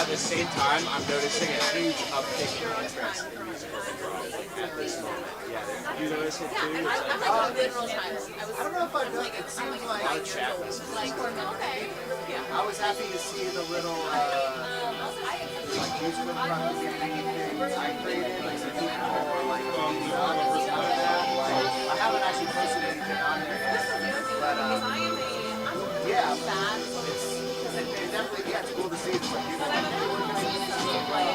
at the same time, I'm noticing a huge uptick in interest in musical improv at this moment. Yeah, you notice it too? It's like, I don't know if I've done it. It seems a lot like of chat messages. I was happy to see the little like musical improv things I created. Like some people were like doing stuff like that. Like, I haven't actually posted anything on there yet, but yeah, it's definitely it's cool to see. It's like people like, hey, we're gonna do musical improv.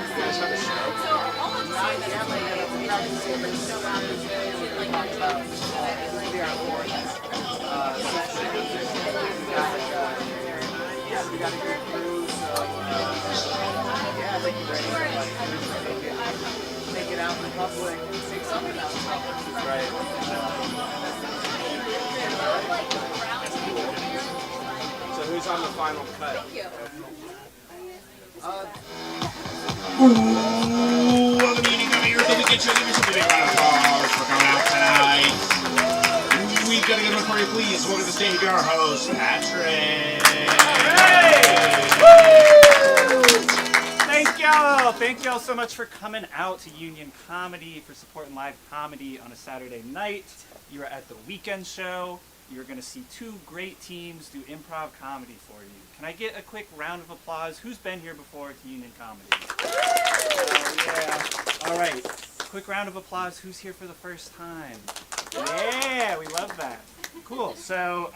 You guys have a show? Not yet, but we're practicing this Saturday. We're talking about this will be our fourth session. We got a good crew, so yeah, I think we're ready to make it out in public, take something out in public. Right. So who's on the final cut? Welcome evening, come here to the kitchen. Give me some big round of applause for coming out tonight. We've got a good one for you, please. Welcome to the stage, our host, Patrick. Thank y'all so much for coming out to Union Comedy, for supporting live comedy on a Saturday night. You are at the weekend show. You're going to see two great teams do improv comedy for you. Can I get a quick round of applause? Who's been here before to Union Comedy? Yeah. All right. Quick round of applause. Who's here for the first time? Yeah, we love that. Cool. So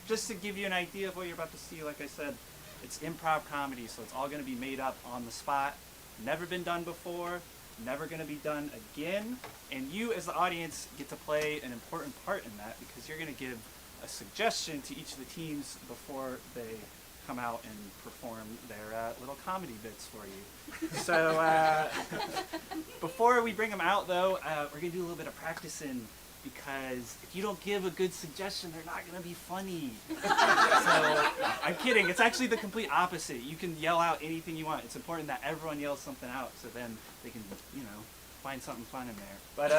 just to give you an idea of what you're about to see, like I said, it's improv comedy, so it's all going to be made up on the spot. Never been done before, never going to be done again. And you as the audience get to play an important part in that because you're going to give a suggestion to each of the teams before they come out and perform their little comedy bits for you. So before we bring them out though, we're going to do a little bit of practicing because if you don't give a good suggestion, they're not going to be funny. So I'm kidding. It's actually the complete opposite. You can yell out anything you want. It's important that everyone yells something out so then they can, find something fun in there. But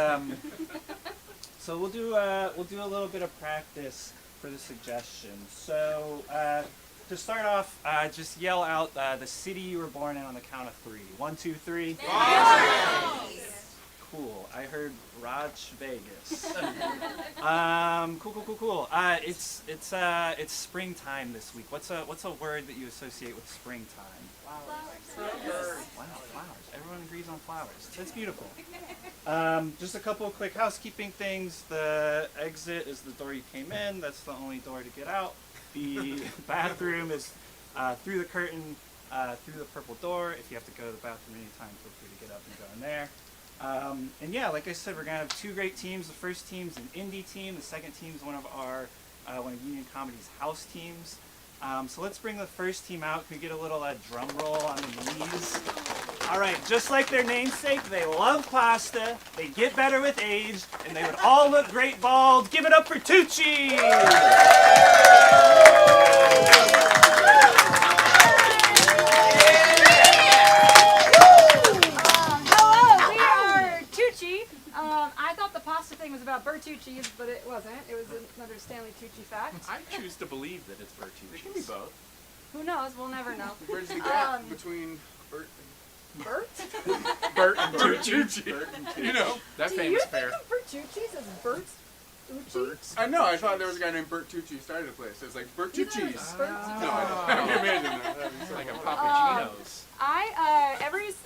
so we'll do a little bit of practice for the suggestion. So to start off, just yell out the city you were born in on the count of 3. 1, 2, 3. Cool. I heard Raj Vegas. Cool. It's springtime this week. What's a word that you associate with springtime? Flowers. Wow, flowers. Everyone agrees on flowers. That's beautiful. Just a couple of quick housekeeping things. The exit is the door you came in. That's the only door to get out. The bathroom is through the curtain, through the purple door. If you have to go to the bathroom anytime, feel free to get up and go in there. And yeah, like I said, we're gonna have two great teams. The first team's an indie team. The second team's one of Union Comedy's house teams. So let's bring the first team out. Can we get a little drum roll on the knees? All right, just like their namesake, they love pasta. They get better with age, and they would all look great bald. Give it up for Tucci! I thought the pasta thing was about Bertucci's, but it wasn't. It was another Stanley Tucci fact. I choose to believe that it's Bertucci. It can be both. Who knows? We'll never know. Where's the gap between Bert and Bert? Bert and Tucci. You know, that Do famous you pair. think of Bertucci's as Bert's? Ucci? I know. I thought there was a guy named Bert Tucci who started a place. It was like Bert You thought it was Tucci's. Bert's? No, I can't imagine that. It's like a Papa Gino's.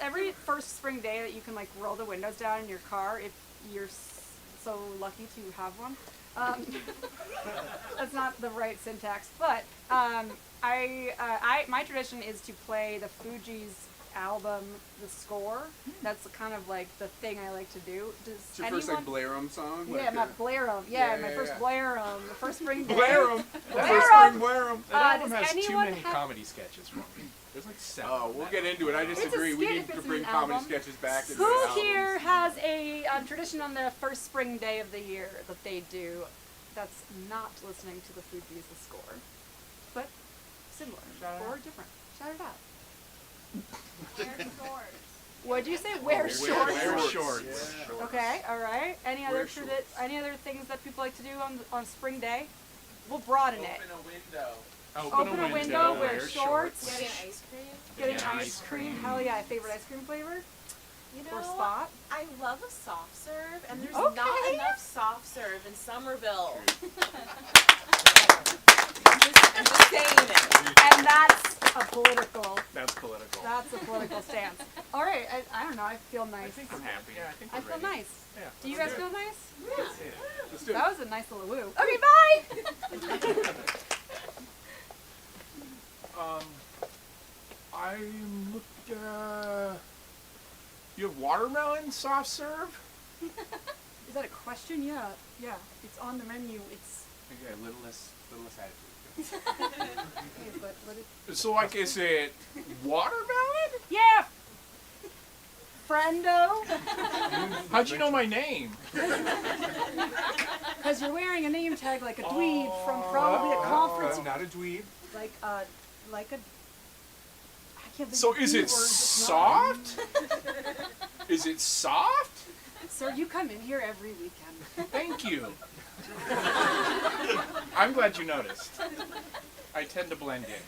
Every first spring day that you can like roll the windows down in your car if you're so lucky to have one. That's not the right syntax, but my tradition is to play the Fugees album, the score. That's kind of like the thing I like to do. Does It's your anyone? first like Blair-em song? Yeah, like, my Blair-em. Yeah, my first yeah. Blair-em. The first spring day. Blair-em. Blair-em. First spring Blair-em. That album does has too anyone many have- comedy sketches for me. There's like 7. Oh, we'll get into it. I It's a disagree. We skit need if to it's bring an comedy album. sketches back. into Who the albums. here has a tradition on the first spring day of the year that they do that's not listening to the Fugees, the score, but similar or different? Shout it out. Wear shorts. What'd you say? Wear shorts. Wear shorts. Okay, all right. Any Wear other shorts. any other things that people like to do on spring day? We'll broaden it. Open a window, wear shorts, Getting ice cream. getting ice cream. Hell yeah, favorite ice cream flavor? You Or know, spot? I love a soft serve, and there's Okay. not enough soft serve in Somerville. I'm just saying it. And that's a political. That's political. That's a political stance. All right, I don't know. I feel nice. I think I'm happy. Yeah, I think I we're feel ready. nice. Yeah. Do you guys feel nice? Let's do it. That was a nice little woo. Okay, bye. I'm you have watermelon soft serve? Is that a question? Yeah, yeah. It's on the menu. It's Okay, a little less attitude. okay, but let it. So like is it watermelon? Yeah. Friendo, How'd you know my name? because you're wearing a name tag like a dweeb from probably a conference. Not a dweeb. Like a. I can't think So of is the it word that's soft? Is it soft? not- Sir, you come in here every weekend. Thank you. I'm glad you noticed. I tend to blend in.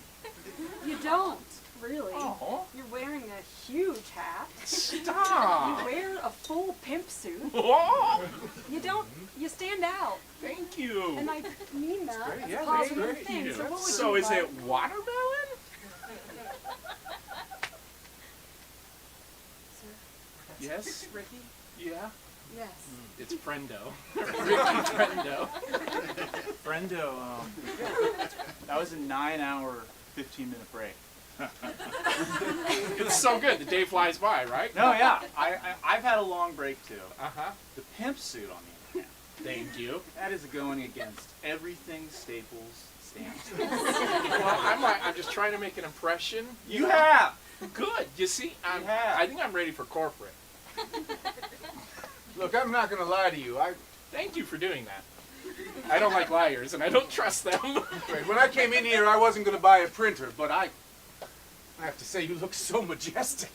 You don't, really. Oh, You're wearing a huge hat. You stop. wear a full pimp suit. Oh, You don't. You stand out. thank you. And I mean that. great. It's Yeah, a positive great. thing. So what would So you is like? it watermelon? Sir? Yes. Ricky? Yeah. Yes. It's Friendo. Ricky Friendo. Friendo, that was a 9-hour, 15-minute break. It's so good. The day flies by, right? No, yeah, I've had a long break too. Uh-huh. The pimp suit, on the other hand, Thank you. that is going against everything Staples stands for. Well, I'm just trying to make an impression. You have. Good. You see, have. I think I'm ready for corporate. Look, I'm not gonna lie to you. Thank you for doing that. I don't like liars, and I don't trust them. When I came in here, I wasn't gonna buy a printer, but I have to say, you look so majestic.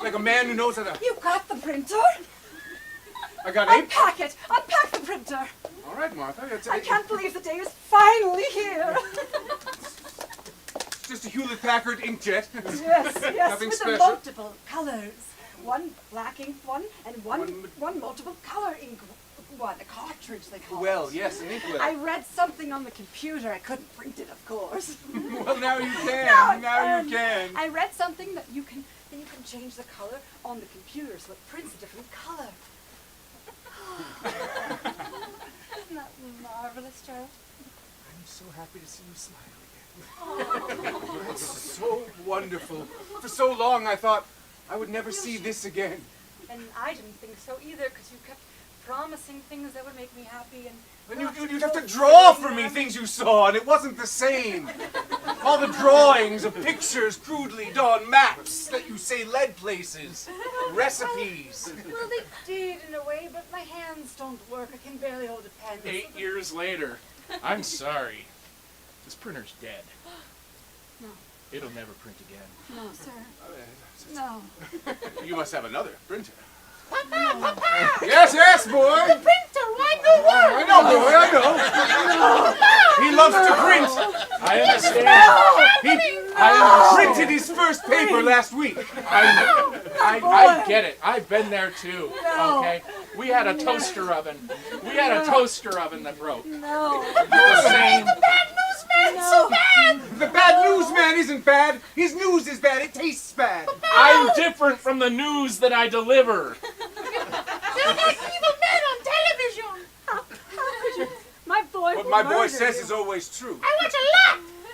Like a man who knows how to. You got the printer? I got 8. Unpack it! Unpack the printer! All right, Martha. It's I can't believe the day is finally here! It's just a Hewlett-Packard inkjet. Yes, Nothing with the special. multiple colors. One black ink one, and one multiple color ink one. A cartridge, they call Well, it. yes, an inklet. I read something on the computer. I couldn't print it, of course. Well, now you can. Now Now you can. I read something that you can change the color on the computer so it prints a different color. Isn't that marvelous, Joe? I'm so happy to see you smile again. It's so wonderful. For so long, I thought I would never see this again. And I didn't think so either, because you kept promising things that would make me happy, and You'd have to draw for me things you saw, and it wasn't the same. All the drawings of pictures crudely done, maps that you say led places, recipes. Well, they did in a way, but my hands don't work. I can barely hold a pen. 8 years later, I'm sorry. This printer's dead. No. It'll never print again. No, sir. No. You must have another printer. Yes, yes, boy. Printer, why no more? I know, boy, I know. He loves to print. I understand. I printed his first paper last week. I get it. I've been there too. No. Okay. We had a toaster oven. We had a toaster oven that broke. No. The same. No. The bad news man isn't bad. His news is bad. It tastes bad. I'm different from the news that I deliver. My boy What will my boy murder says you. is always true.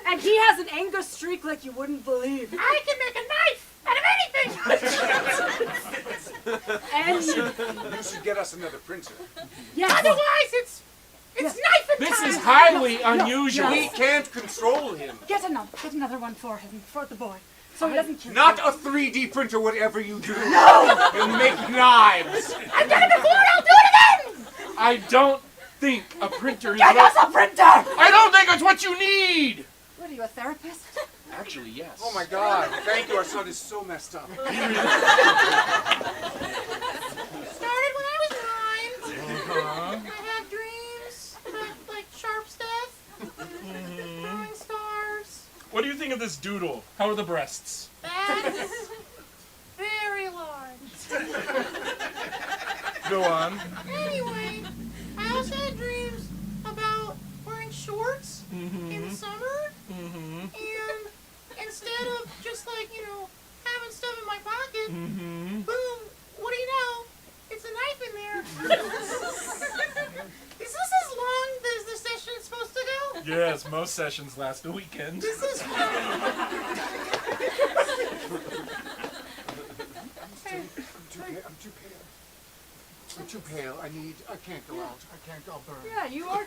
And he has an anger streak like you wouldn't believe. I can make a knife out of anything. And You should get us another printer. yes. Otherwise, it's knife and This time. is highly unusual. We can't control him. Get another one for him, for the boy, so he doesn't kill Not you. a 3D printer, whatever you do. No! He'll make knives. I've done it before, and I'll do it again. I don't think a printer is Get us a printer! I don't think it's what you need. What are you, a therapist? Actually, yes. Oh my God. Thank you. Our son is so messed up. Started when I was 9. I have dreams about, like, sharp stuff. Drawing stars. What do you think of this doodle? How are the breasts? That's very large. Go on. Anyway, I also had dreams about wearing shorts in the summer. And instead of just like, having stuff in my pocket, boom, what do you know? It's a knife in there. Is this as long as the session's supposed to go? Yes, most sessions last a weekend. This is fun. I'm too pale. I'm too pale. I can't go out. I can't go. I'll burn. Yeah, you are.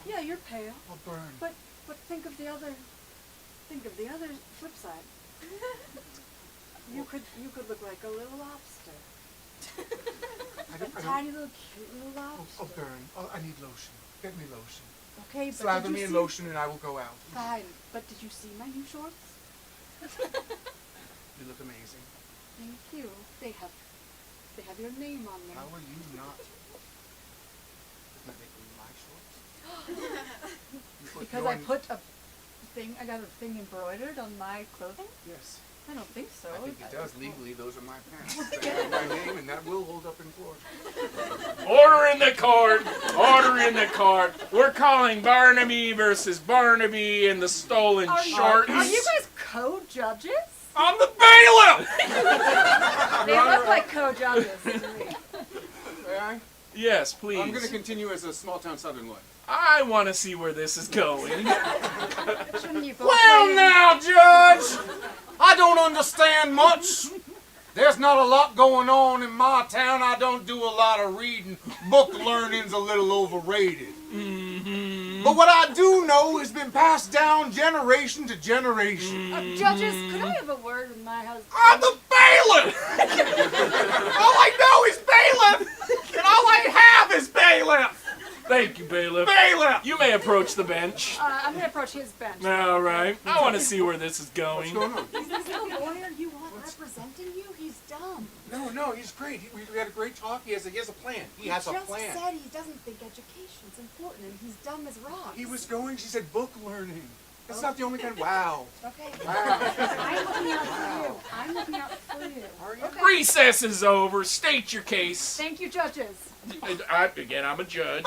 Yeah, you're pale. I'll burn. But think of the other flip side. You could look like a little lobster. A tiny little cute little lobster. I'll burn. I need lotion. Get me lotion. Okay, but Slather did me you in see? lotion and I will go out. Fine, but did you see my new shorts? You look amazing. Thank you. They have your name on them. How are you not? Doesn't that make me my shorts? Because I put I got a thing embroidered on my clothing? Yes. I don't think so. I think it does. Legally, those are my pants. They have my name and that will hold up in court. Order in the court. Order in the court. We're calling Barnaby versus Barnaby in the stolen shorts. Are you guys co-judges? I'm the bailiff! They look like co-judges to me. May I? Yes, please. I'm going to continue as a small-town southern lawyer. I want to see where this is going. Shouldn't you both Well weigh in? now, Judge, I don't understand much. There's not a lot going on in my town. I don't do a lot of reading. Book learning's a little overrated. But what I do know has been passed down generation to generation. Judges, could I have a word with my husband? I'm the bailiff! All I know is bailiff! And all I have is bailiff! Thank you, bailiff. Bailiff! You may approach the bench. I'm gonna approach his bench. All right. I want to see where this is going. What's going on? Is this the lawyer you want representing you? He's dumb. No, he's great. We had a great talk. He has a plan. He has a plan. He just said he doesn't think education's important and he's dumb as rocks. He was going, she said, book learning. That's not the only kind. Wow. Okay. Wow. I'm looking out for you. I'm looking out for you. Are you? Okay. Recess is over. State your case. Thank you, judges. Again, I'm a judge.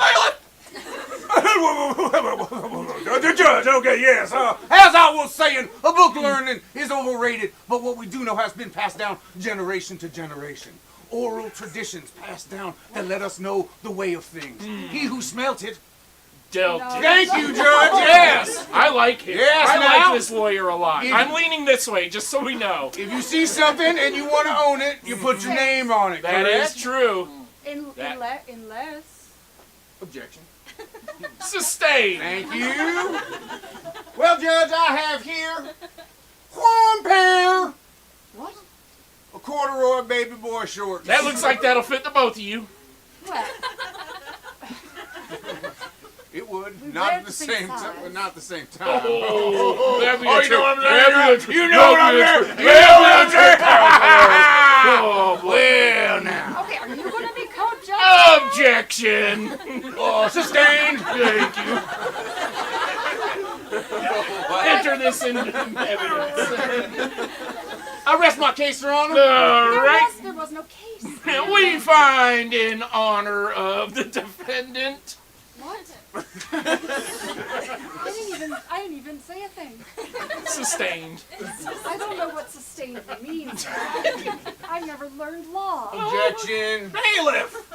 The judge, okay, yes. As I was saying, a book learning is overrated, but what we do know has been passed down generation to generation. Oral traditions passed down that let us know the way of things. He who smelt it. Dealt No. it. Thank you, Judge, yes. I like him. Yes, I now. like this lawyer a lot. If- I'm leaning this way, just so we know. If you see something and you want to own it, you put your name on it. That correct? is true. Unless. Objection. Sustained. Thank you. Well, Judge, I have here one pair What? of corduroy baby boy shorts. That looks like that'll fit the both of you. What? It would. We Not wear at the the same same size. time. But not at the same time. Oh, that'd be a you trip. know I'm there. That'd be a You know what I'm there. trip. You know what I'm there. Oh, boy. Well, now. Okay, are you gonna be co-judge? Objection. Oh, sustained. Thank you. Enter this into evidence. I rest my case, Your Honor. All right. There was no case. We find in honor of the defendant. What? I didn't even say a thing. Sustained. I don't know what sustained means. I've never learned law. Objection. Bailiff.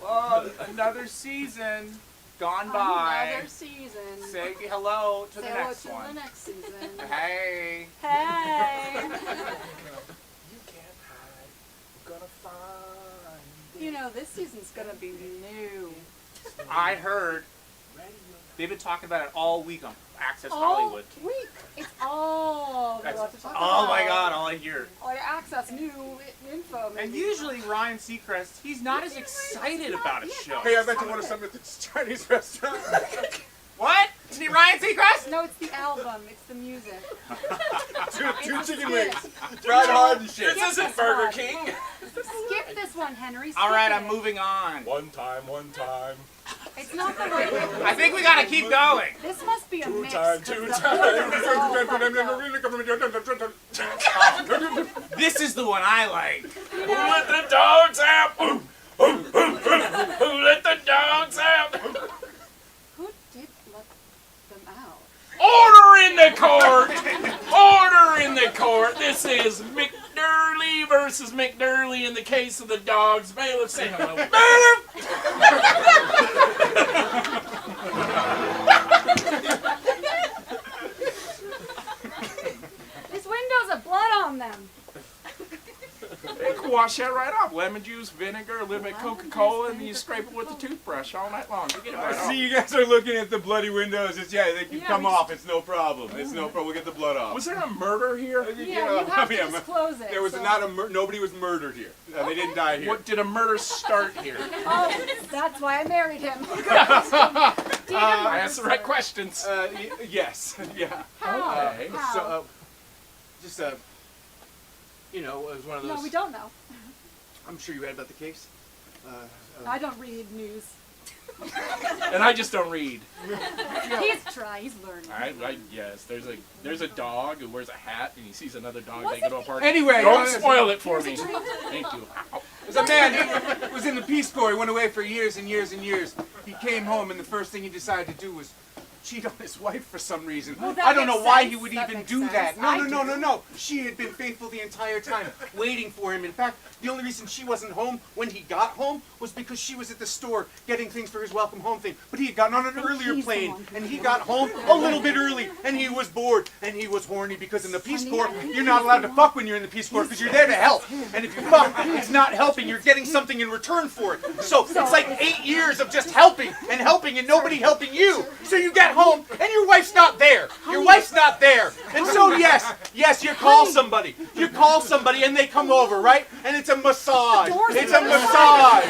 Well, another season gone by. Another season. Say hello to the Say hello next to one. the next season. Hey. Hey. You can't hide. We're gonna find. You know, this season's gonna be new. I heard they've been talking about it all week on Access Hollywood. All week. It's all we That's, want to talk oh my about. God, all I hear. All your access new info. And maybe. usually Ryan Seacrest, he's not as excited about a show. Hey, I'd like to order something at this Chinese restaurant. What? to be Ryan Seacrest? No, it's the album. It's the music. Two chicken wings. Fried hard and shit. This isn't Burger King. King. Skip this one, Henry. All right, I'm Skip it. moving on. One time. It's not the right one. I think we gotta keep going. This must be a mix. 'cause the order is all fucked. This is the one I like. Who let the dogs out? Who let the dogs out? Who did let them out? Order in the court! Order in the court! This is McNurley versus McNurley in the case of the dogs. Bailiff, say hello. Bailiff! These windows have blood on them. They can wash that right off. Lemon juice, vinegar, a little bit of Lemon Coca-Cola, juice, and you vinegar, scrape it with the toothbrush all night long. You get it I right off. see you guys are looking at the bloody windows. They can Yeah, come we off. It's no problem. It's no problem. We'll get the blood off. Was there a murder here? Yeah, you have to disclose it. There was so- not nobody was murdered here. They didn't die here. What did a murder start here? Oh, that's why I married him. I asked the right questions. Yes. Yeah. How? Okay. How? So, just you know, it was one of those. No, we don't know. I'm sure you read about the case. I don't read news. And I just don't read. He's trying. He's learning. Yes, there's a dog who wears a hat and he sees another dog. Was They go it to a party. Anyway, Don't spoil it for me. Thank you. There's a man who was in the Peace Corps. He went away for years and years and years. He came home and the first thing he decided to do was cheat on his wife for some reason. Well, that I don't know makes why sense. he would That even makes do sense. that. I No. She had been faithful the entire time, waiting for him. In fact, the only reason she wasn't home when he got home was because she was at the store getting things for his welcome home thing. But he had gotten on an earlier he's the plane, one who and he did got it. home a little bit early, and he was bored, and he was horny because in the Peace Honey, Corps, I think you're not he's allowed the to one. fuck when you're in the Peace Corps because you're there to help. And if you fuck, it's not helping. You're getting something in return for it. So it's like 8 years of just helping and nobody helping you. So you get home, and your wife's not there. Your wife's not there. And so yes, you call somebody. You call somebody and they come over, right? And it's a massage. door's It's a open. massage.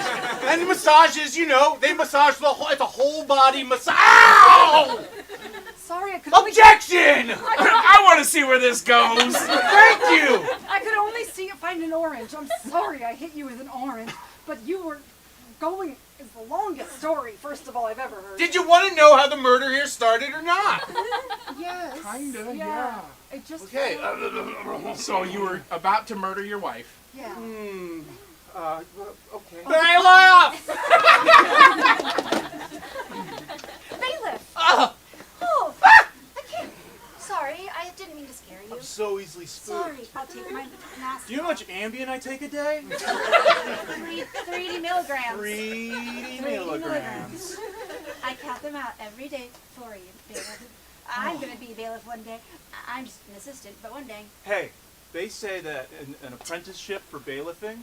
And massages, they massage it's a whole body massage. Ow! Sorry, I could only Objection! I want to see where this goes. Thank you! I could only find an orange. I'm sorry I hit you with an orange, but you were going is the longest story, first of all, I've ever heard. Did you want to know how the murder here started or not? Yes. Kinda, Yeah. It just. Okay. So you were about to murder your wife. Yeah. Okay. Bailiff! Bailiff. Ah! Oh, I can't. Sorry, I didn't mean to scare you. So easily spooked. Sorry, I'll take my mask. Do you know how much Ambien I take a day? 380 milligrams. 3 milligrams. I count them out every day for you, bailiff. I'm gonna be a bailiff one day. I'm just an assistant, but one day. Hey, they say that an apprenticeship for bailiffing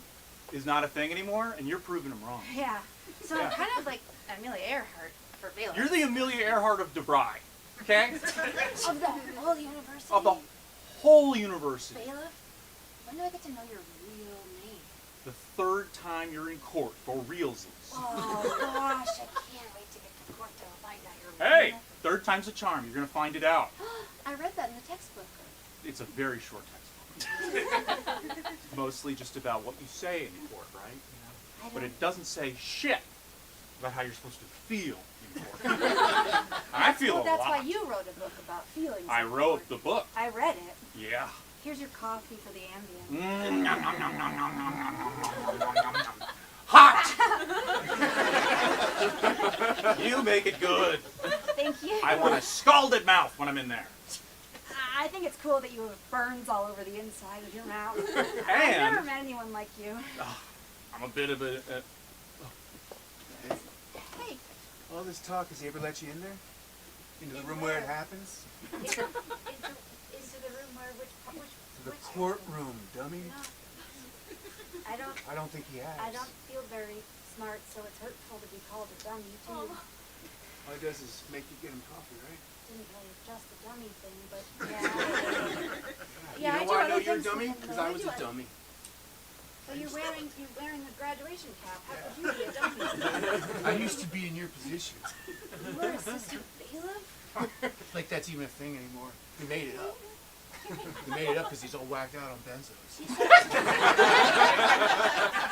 is not a thing anymore, and you're proving them wrong. Yeah. So Yeah. I'm kind of like Amelia Earhart for bailiff. You're the Amelia Earhart of DeBry, okay? of the whole university. Of the whole university. Bailiff, when do I get to know your real name? The third time you're in court for realsies. Oh gosh, I can't wait to get to court to find out your Hey, real third time's a charm. You're gonna find it out. I read that in the textbook. It's a very short textbook. It's mostly just about what you say in court, right? I But don't- it doesn't say shit about how you're supposed to feel in court. I feel Well, a that's lot. why you wrote a book about feelings. I in wrote court. the book. I read it. Yeah. Here's your coffee for the Ambien. Nom, nom, nom, nom, nom, nom, nom, nom, nom, nom, nom. Hot! You make it good. Thank you. I want a scalded mouth when I'm in there. I think it's cool that you have burns all over the inside of your mouth. I've And- never met anyone like you. I'm a bit of a... Hey, All this talk, has he ever let you in there? Into the room where it happens? into the room where The courtroom, dummy. No. I don't think he has. I don't feel very smart, so it's hurtful to be called a dummy too. All he does is make you get him coffee, right? Didn't really just the dummy thing, but yeah. You know I do why I other know you're a things dummy? with him, Because though. I was do a other- dummy. So you're wearing the graduation cap. How could you be a dummy? I used to be in your position. You were assistant bailiff? Like that's even a thing anymore. He made it up. He made it up because he's all whacked out on benzos.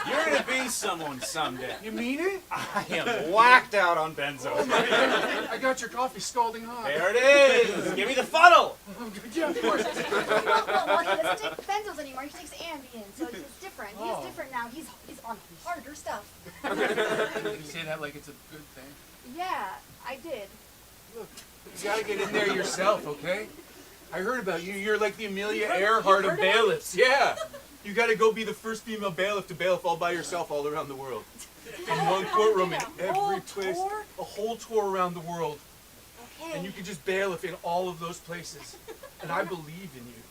You're gonna be someone someday. You mean it? I am whacked out on benzos. I got your coffee scalding hot. There it is. Give me the funnel. Yeah, of course. Well, he doesn't take benzos anymore. He takes Ambien, so it's different. He's different now. He's on harder stuff. You say that like it's a good thing. Yeah, I did. Look, you gotta get in there yourself, okay? I heard about you. You're like the Amelia Earhart of bailiffs. Yeah. You gotta go be the first female bailiff to bailiff all by yourself all around the world. In one courtroom in every place. A whole tour around the world. Okay. And you can just bailiff in all of those places. And I believe in you.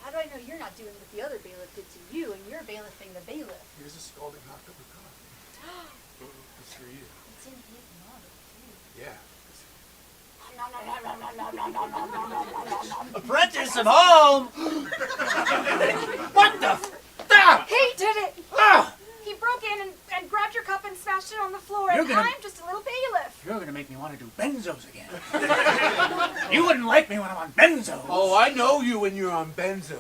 How do I know you're not doing what the other bailiff did to you and you're bailiffing the bailiff? Here's a scalding hot cup of coffee. It's for you. It's in his mug, too. Yeah. Apprentice of home. What the? He did it! Ah! He broke in and grabbed your cup and smashed it on the floor, You're and gonna- I'm just a little bailiff. You're gonna make me want to do benzos again. You wouldn't like me when I'm on benzos. Oh, I know you when you're on benzo.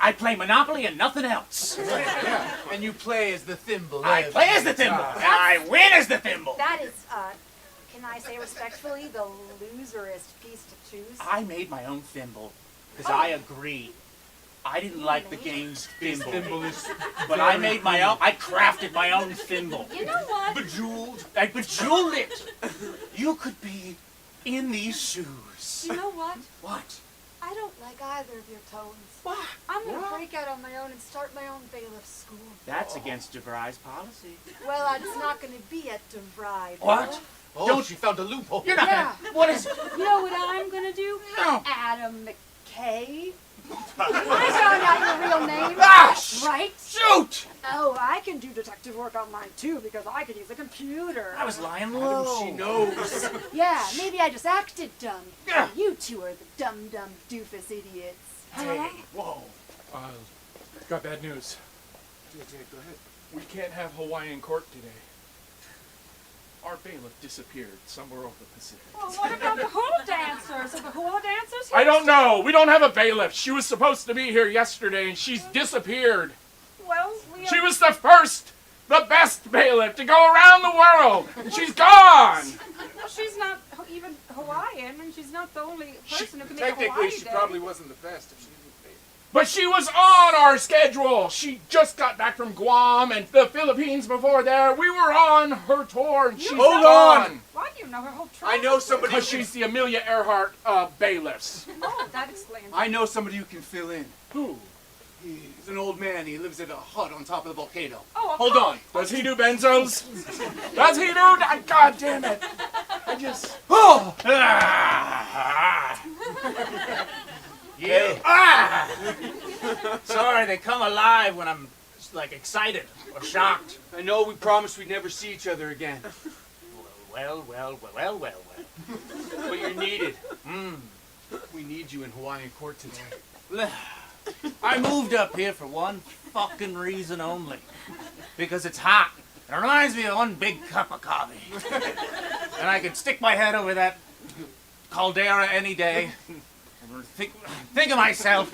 I play Monopoly and nothing else. Yeah. And you play as the thimble. I play as the thimble. And I win as the thimble. That is, can I say respectfully, the loserest piece to choose? I made my own thimble because I agree. I didn't like the game's thimble. Thimble is But I made my own. I crafted my own thimble. You know what? bejeweled. I bejeweled it. You could be in these shoes. You know what? What? I don't like either of your tones. What? I'm going to break out on my own and start my own bailiff school. That's against DeVry's policy. Well, it's not going to be at DeVry. What? Oh, she found a loophole. You're not Yeah. gonna. What is it? You know what I'm going to do? No. Adam McKay. I found out your real name. Gosh! Right? Shoot! Oh, I can do detective work on mine too because I can use a computer. I was lying Adam, low. she knows. Yeah, maybe I just acted dumb. Yeah. You two are the dumb doofus idiots. Hey, whoa. Got bad news. Go ahead. We can't have Hawaiian court today. Our bailiff disappeared somewhere over the Pacific. Well, what about the hula dancers? Are the hula dancers here? I don't know. We don't have a bailiff. She was supposed to be here yesterday and she's disappeared. Well, She was the first, the best bailiff to go around the world. And she's gone. Well, she's not even Hawaiian, and she's not the only person who can make a Technically, Hawaii she day. probably wasn't the best if she didn't pay. But she was on our schedule. She just got back from Guam and the Philippines before there. We were on her tour and she's Hold gone. on. Why do you know her whole I tribe? know somebody. Because she's the Amelia Earhart bailiffs. Oh, that explains. I know somebody who can fill in. Who? He's an old man. He lives at a hut on top of the volcano. Oh, Hold on. Does he do benzos? Does he do? God damn it. I just... Oh! Yeah. Ah! Sorry, they come alive when I'm like excited or shocked. I know we promised we'd never see each other again, Well. but you're needed. We need you in Hawaiian court today. I moved up here for one fucking reason only. Because it's hot. It reminds me of one big cup of coffee. And I could stick my head over that caldera any day. And think of myself.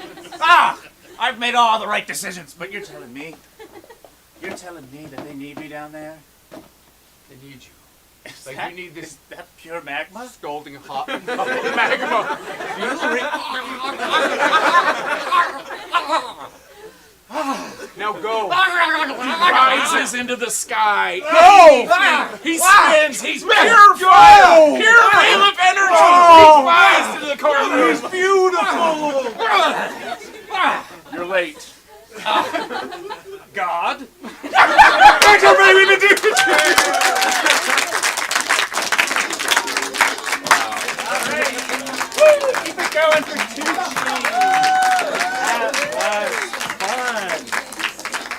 I've made all the right decisions, but you're telling me that they need me down there? They need you. Is Like that, we need this is that pure magma? scalding hot. Now go. rises into the sky. Go! He spins. He's pure fire. Pure bailiff energy. He flies to the courtroom. Beautiful. You're late. God? Thanks for bringing me to do. Keep it going for Tucci. That was fun.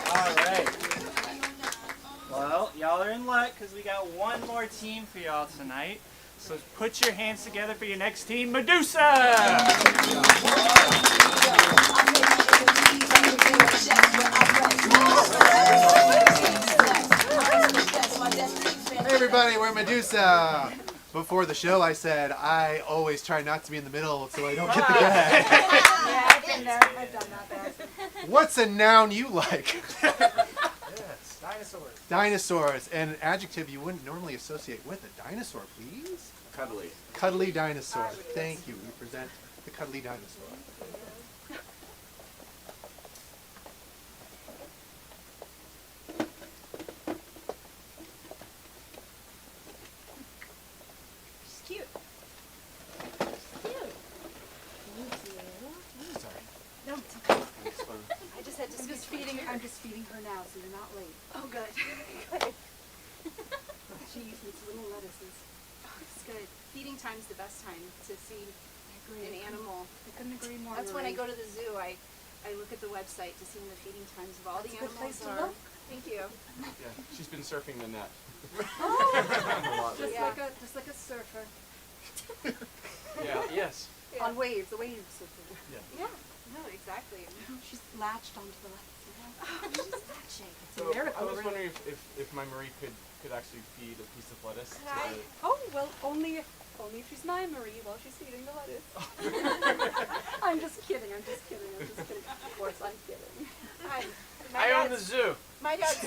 All right. Well, y'all are in luck because we got one more team for y'all tonight. So put your hands together for your next team, Medusa. Hey everybody, we're Medusa. Before the show, I said I always try not to be in the middle so I don't get the gag. Yeah, I've been there. I've done that. What's a noun you like? Yes, dinosaurs. Dinosaurs. And an adjective you wouldn't normally associate with a dinosaur, please. Cuddly. Cuddly dinosaur. Thank you. We present the cuddly dinosaur. She's cute. Sorry. No, it's okay. I just had to. I'm just feeding her now, so you're not late. Oh, good. Good. She eats little lettuces. Oh, it's good. Feeding time's the best time to see an animal. I couldn't agree more. That's when I Marie. go to the zoo. I look at the website to see when the feeding times of all That's the a good animals place to are. look. Thank you. Yeah, she's been surfing the net. Just Yeah. like a surfer Yeah. Yes. Yeah. on waves. The waves surfer. Yeah. No, exactly. She's latched onto the lettuce. She's latching. It's So a miracle. I was right? wondering if my Marie could actually feed a piece of lettuce to Could I? the. Oh well, only if she's my Marie while she's feeding the lettuce. I'm just kidding. Of course, I'm kidding. I own the zoo. My dad's.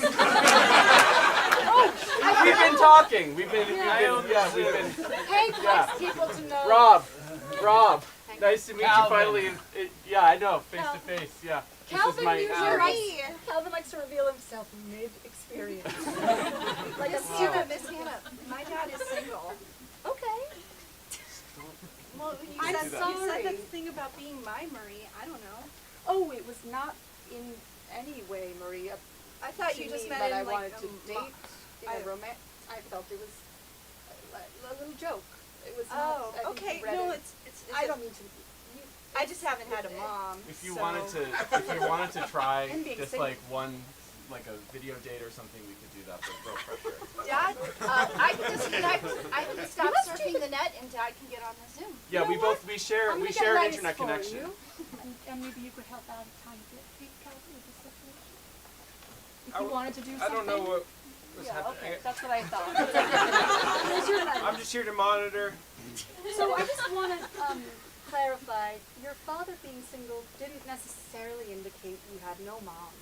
We've been talking. We've been. Yeah. We've been. Hank Yeah. likes people to know. Rob. Nice to meet you finally. Yeah, I know. Face to face. Yeah. This is Calvin my. usually Calvin likes to reveal himself mid-experience. Like a Hannah, Miss Hannah. My dad is single. Okay. Well, you I'm said sorry. that thing about being my Marie. I don't know. Oh, it was not in any way, Maria. I thought you just meant that in I like wanted a to date in a romance. I felt it was a little joke. It was not. Oh, I think okay. you read No, it. it's. I don't mean to. I just haven't had a mom. If you so. wanted to try And being just single. like one, like a video date or something, we could do that. But no pressure. Dad, I can disconnect. I can stop surfing the net, and Dad can get on the Zoom. Yeah, know we what? both share I'm we gonna share get an Linus internet for connection. you, and maybe you could help out a tiny bit, Calvin, with the situation. If you wanted to do something. I don't know what was Yeah, happening. okay, that's what I thought. Here's your I'm just here to monitor. So I just want to clarify, your father being single didn't necessarily indicate you had no mom.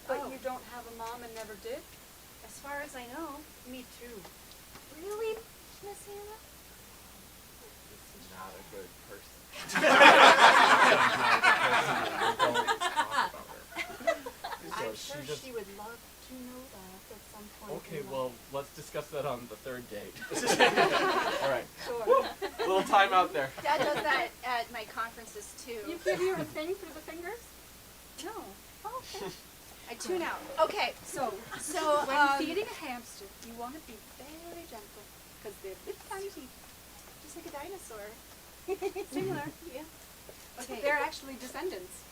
But Oh. you don't have a mom and never did? As far as I know. Me too. Really, Miss Hannah? Not a good person. I'm So sure she just. she would love to know that at some point. Okay, in life. well, let's discuss that on the third date. All right. Sure. Little time out there. Dad does that at my conferences too. You give your thing through the fingers? No. Oh, okay. I tune out. Okay. So So when feeding a hamster, you want to be very gentle because they're big tiny teeth. just like a dinosaur. Similar. Yeah. Okay. They're actually descendants.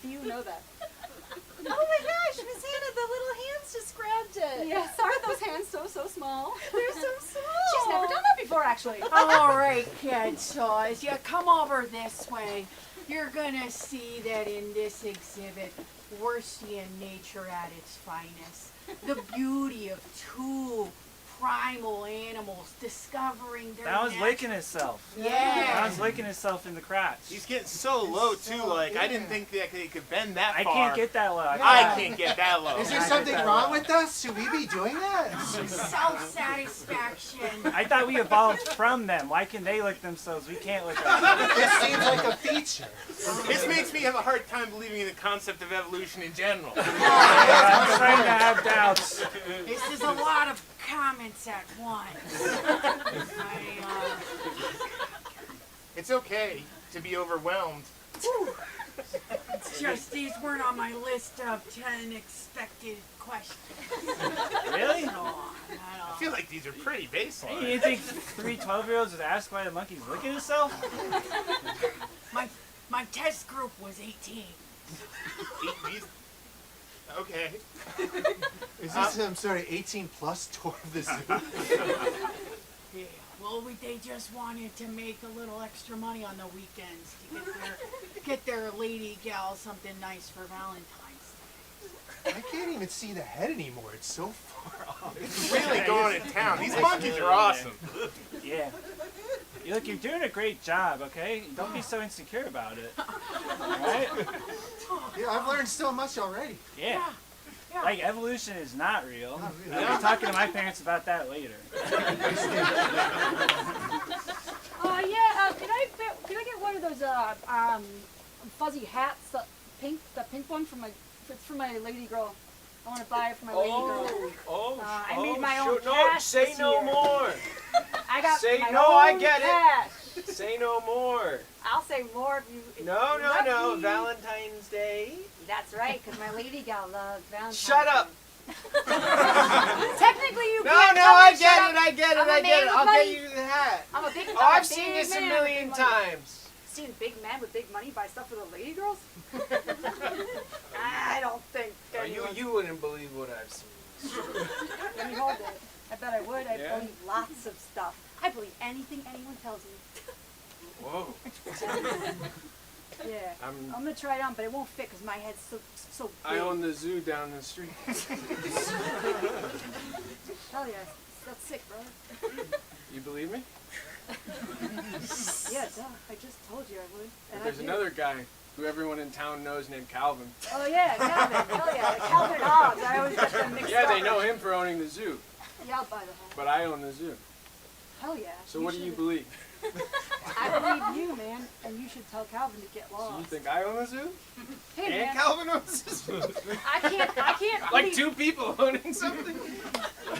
Do you know that? Oh my gosh, Miss Hannah, the little hands just grabbed it. Yes, aren't those hands so small? They're so small. She's never done that before, actually. All right, kids, so as you come over this way, you're gonna see that in this exhibit, we're seeing nature at its finest. The beauty of two primal animals discovering their That was natural- licking itself. Yeah. That was licking itself in the crotch. He's getting so low too. Like I didn't think that he could bend that I far. can't get that low. I can't get that low. Is there something wrong with us? Should we be doing that? Self-satisfaction. I thought we evolved from them. Why can they lick themselves? We can't lick ourselves. This seems like a feature. This makes me have a hard time believing in the concept of evolution in general. I'm starting to have doubts. This is a lot of comments at once. It's okay to be overwhelmed. Just these weren't on my list of 10 expected questions. Really? I feel like these are pretty baseline. You think 3 12-year-olds would ask why the monkey's licking itself? My test group was 18. Okay. Is this, I'm sorry, 18 plus tour of the zoo? Yeah. Well, they just wanted to make a little extra money on the weekends to get their lady gal something nice for Valentine's Day. I can't even see the head anymore. It's so far off. It's really going to town. These monkeys are awesome. Yeah. Look, you're doing a great job, okay? Don't be so insecure about it. Alright? Yeah, I've learned so much already. Yeah. Like, evolution is not real. I'll be talking to my parents about that later. Can I get one of those fuzzy hats, the pink one it's for my lady girl. I want to buy it for my lady girl. I made my own cash Say this no year. more. I got Say my no, own I get cash. it. Say no more. I'll say more if you. If No, you no, let no. me. Valentine's Day. That's right, because my lady gal loves Valentine's. Shut up. Technically, you No, can't no, tell me I to shut get up. it, I get it, I'm a I man get it. with I'll money. get you the hat. I'm a big. Oh, I'm I've a seen big this a man million with big money. times. Seen big men with big money buy stuff for the lady girls? I don't think. You wouldn't believe what I've seen. Let me hold it. I bet I would. I Yeah? believe lots of stuff. I believe anything anyone tells me. Whoa. Yeah. I'm gonna try it on, but it won't fit because my head's so big. I own the zoo down the street. Hell yeah, that's sick, brother. You believe me? Yeah, duh. I just told you I would. And There's I do. another guy who everyone in town knows named Calvin. Oh yeah, Calvin. Hell yeah, Calvin and Hobbs. I always get them mixed up. Yeah, they know him for owning the zoo, Yeah, I'll buy the whole. but I own the zoo. Hell yeah. So what do you should- believe? I believe you, man, and you should tell Calvin to get lost. So you think I own the zoo? Hey, And man. Calvin owns the zoo? I can't. Like believe- two people owning something?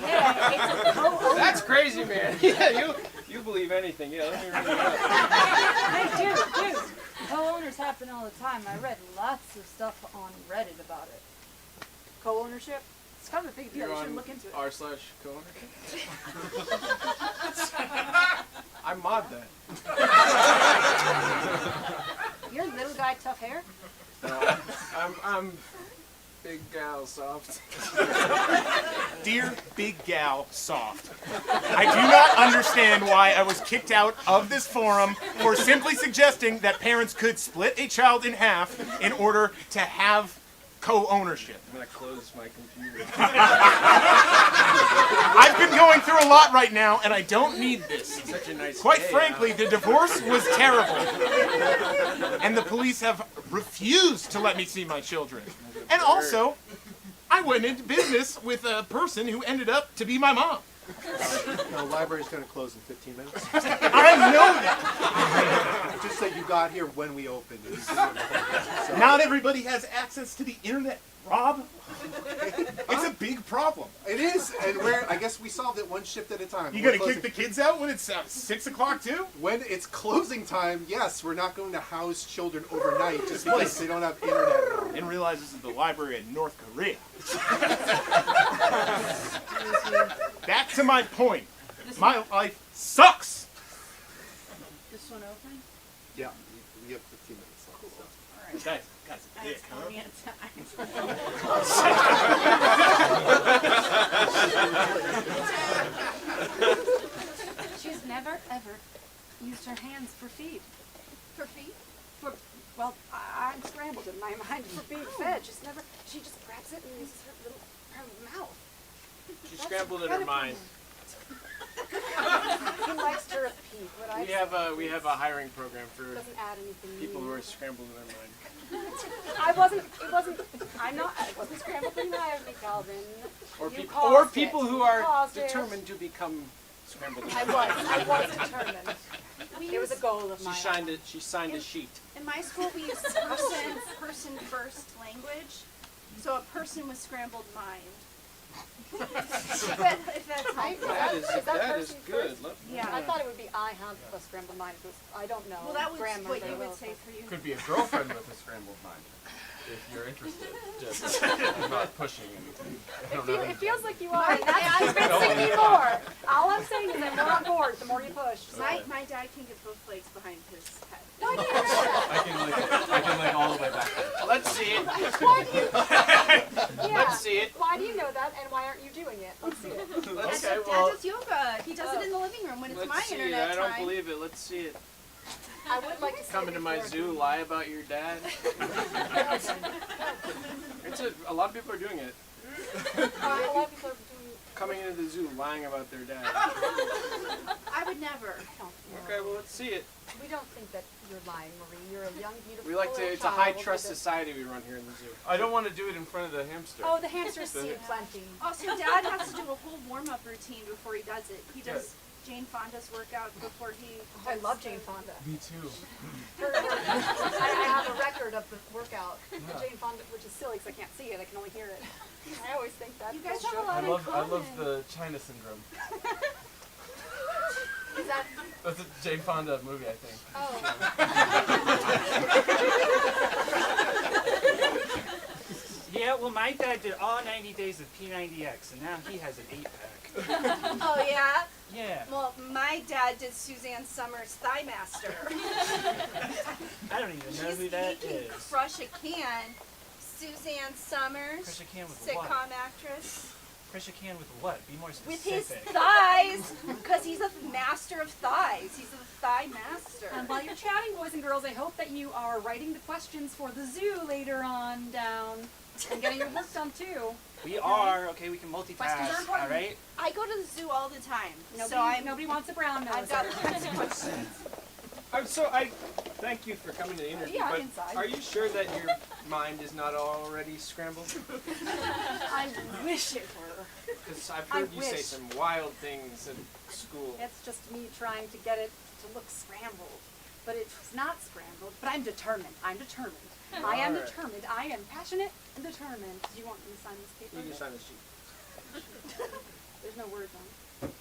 Yeah, it's a co-owner. That's crazy, man. Yeah, you believe anything. Yeah, let me read it up. Hey, dude, co-owners happen all the time. I read lots of stuff on Reddit about it. Co-ownership? It's kind of a big deal. You're You should on look into it. r/co-ownership? I mod that. You're little guy, tough hair? I'm big gal soft. Dear Big Gal Soft, I do not understand why I was kicked out of this forum for simply suggesting that parents could split a child in half in order to have co-ownership. I'm gonna close my computer. I've been going through a lot right now, and I don't need this. Such a nice Quite day, frankly, the divorce was terrible, and the police have refused to let me see my children. And also, I went into business with a person who ended up to be my mom. The library's going to close in 15 minutes. I know that. Just that you got here when we opened. Not everybody has access to the internet, Rob. It's a big problem. It is, and I guess we solved it one shift at a time. You We're gonna closing- kick the kids out when it's 6 o'clock too? When it's closing time, yes, we're not going to house children overnight just because they don't have internet. Didn't realize this is the library in North Korea. Back to my point. My life sucks. This one open? Yeah, we have 15 minutes left. Cool. Guys, dick, That's plenty of time. She's never, ever used her hands for feed. For feet? Well, I'm scrambled in my mind for being fed. She just grabs it and uses her mouth. She scrambled in her mind. He likes to repeat what I say. We have a hiring program for Doesn't add anything people who new. are scrambled in their mind. I wasn't scrambled in my mind, Calvin. Or You people caused people it. who You are caused it. determined to become scrambled in I their mind. was determined. It was a goal of mine. She signed a sheet. In my school, we used person first language. So a person with scrambled mind. But if that's helpful. That is person good. first? Look. Yeah, I thought it would be I have a scrambled mind. Because I don't know. Well, that was grammar what very you well, would say so- for you. Could be a girlfriend with a scrambled mind. If you're interested. Just I'm not pushing anything. I don't know. It feels like you are, and that's convincing me more. All I'm saying is I'm more on board the more you push. So. My dad can get both legs behind his head. Why do you know that? I can like all the way back there. Let's see it. Why do you? Yeah. Let's see it. Why do you know that, and why aren't you doing it? Let's see it. Let's Dad well, does yoga. He does it in the living room when it's let's my see it. internet I don't time. believe it. Let's see it. I would like to see Coming it to my before. zoo, lie about your dad. A lot of people are doing it. A lot of people are doing. Coming into the zoo, lying about their dad. I would never. Okay, well, let's see it. We don't think that you're lying, Marie. You're a young, beautiful We like to, little it's a high child trust with a- society we run here in the zoo. I don't want to do it in front of the hamster. Oh, the hamsters see it plenty. Also, Dad has to do a whole warm-up routine before he does it. He does Jane Fonda's workout before he. I love Jane Fonda. Me too. I have a record of the workout. Jane Fonda, which is silly because I can't see it. I can only hear it. I always think that. You guys have a lot I in love common. the China syndrome. Is that? That's a Jane Fonda movie, I think. Oh. Yeah, well, my dad did all 90 days of P90X, and now he has an 8-pack. Oh yeah. Yeah. Well, my dad did Suzanne Summers' Thigh Master. I don't even know who that He can is. crush a can. Suzanne Summers, Crush a can with sitcom what? actress. Crush a can with what? Be more With specific. his thighs, because he's a master of thighs. He's a thigh master. And while you're chatting, boys and girls, I hope that you are writing the questions for the zoo later on down and getting your work done too. We are. Okay, we can Questions are multitask, important. all right? I go to the zoo all the time, Nobody wants a brown nose. I've got lots of questions. Thank you for coming to the interview, Yeah, but inside. are you sure that your mind is not already scrambled? I wish it were. Because I've I heard you say wish. some wild things at school. It's just me trying to get it to look scrambled. But it's not scrambled. But I'm determined. I'm determined. I am All right. determined. I am passionate and determined. Do you want me to sign this paper? You can sign this sheet. There's no words on it.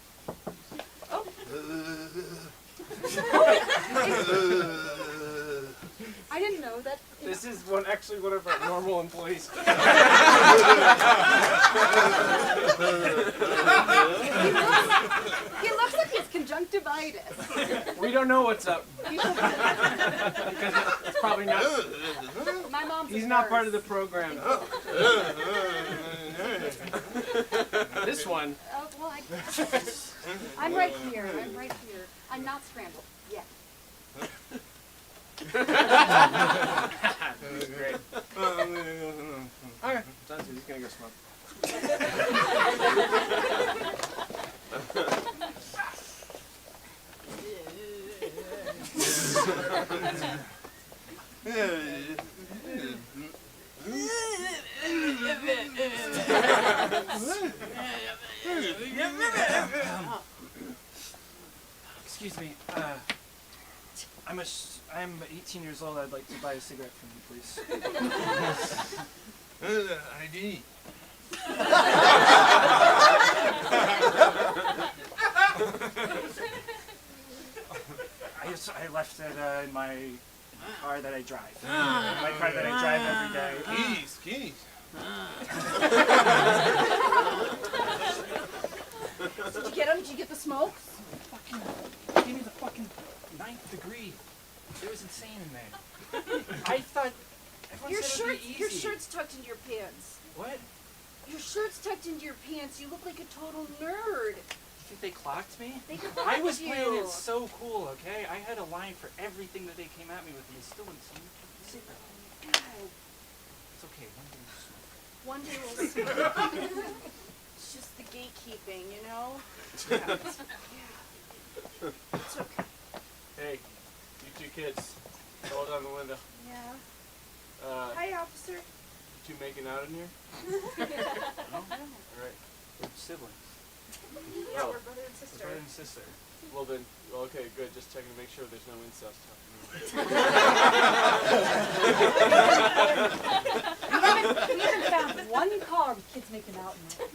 I didn't know that. This is actually one of our normal employees. He looks like he's conjunctivitis. We don't know what's up. People- Because it's probably not. My mom's He's a not nurse. part of the program. This one. Oh, well, I'm right here. I'm right here. I'm not scrambled yet. Great. Okay. Sounds good. He's gonna go smoke. Excuse me. I'm 18 years old. I'd like to buy a cigarette from you, please. ID. I left it in my car that I drive. My car that I drive every day. Keys. Did you get him? Did you get the smokes? Fucking gave me the fucking 9th degree. It was insane in there. I thought everyone Your said it would be shirt, your easy. shirt's tucked into your pants. What? Your shirt's tucked into your pants. You look like a total nerd. You think they clocked me? They I was clocked playing you. it so cool, okay? I had a line for everything that they came at me with, and they still wouldn't see me. Secret. It's okay. One day we'll smoke. One day we'll see. It's just the gatekeeping, you know? Yeah. It's okay. Hey, you two kids, roll down the window. Yeah. Hi, officer. You two making out in here? No? All right. We're siblings. Yeah, Oh. we're brother and sister. Brother and sister. Well then, okay, good. Just checking to make sure there's no incest We haven't found one car with kids making out in it.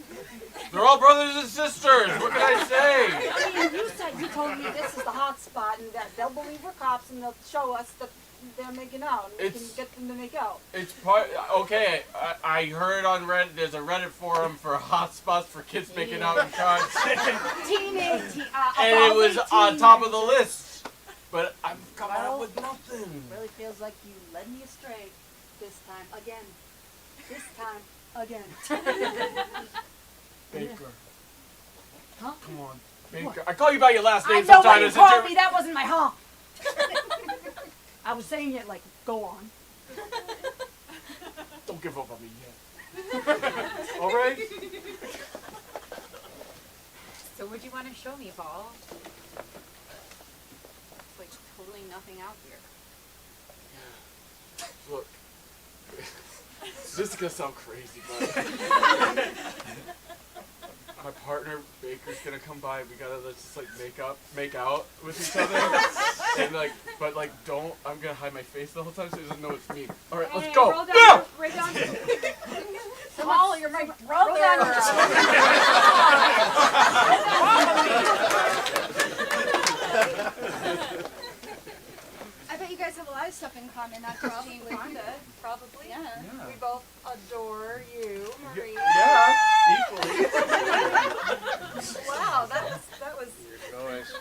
They're all brothers and sisters. What can I say? I mean, you told me this is the hot spot and that they'll believe we're cops and they'll show us that they're making out and we can It's- get them to make out. It's part. Okay, I heard on Reddit. There's a Reddit forum for hotspots for kids making out in cars, Teenage, and it was on top of the list. But I'm coming Well, up with nothing. Really feels like you led me astray this time again. This time again. Baker. Huh? Come on, Baker. I call you by your last I name know what sometimes. you It's a called different- me. That wasn't my huh. I was saying it like, go on. Don't give up on me yet. All right. So what do you want to show me, Paul? It's like totally nothing out here. Look, this is gonna sound crazy, but my partner Baker's gonna come by. We gotta just like make out with each other, and like, but like, don't. I'm gonna hide my face the whole time so he doesn't know it's me. All right, let's go. Roll down, No! roll down. Paul, you're my Roll brother. I bet you guys have a lot of stuff in common, not just being with Rhonda. Probably. Yeah. We both adore you, Marie. Yeah, equally. Wow, that was. Noise.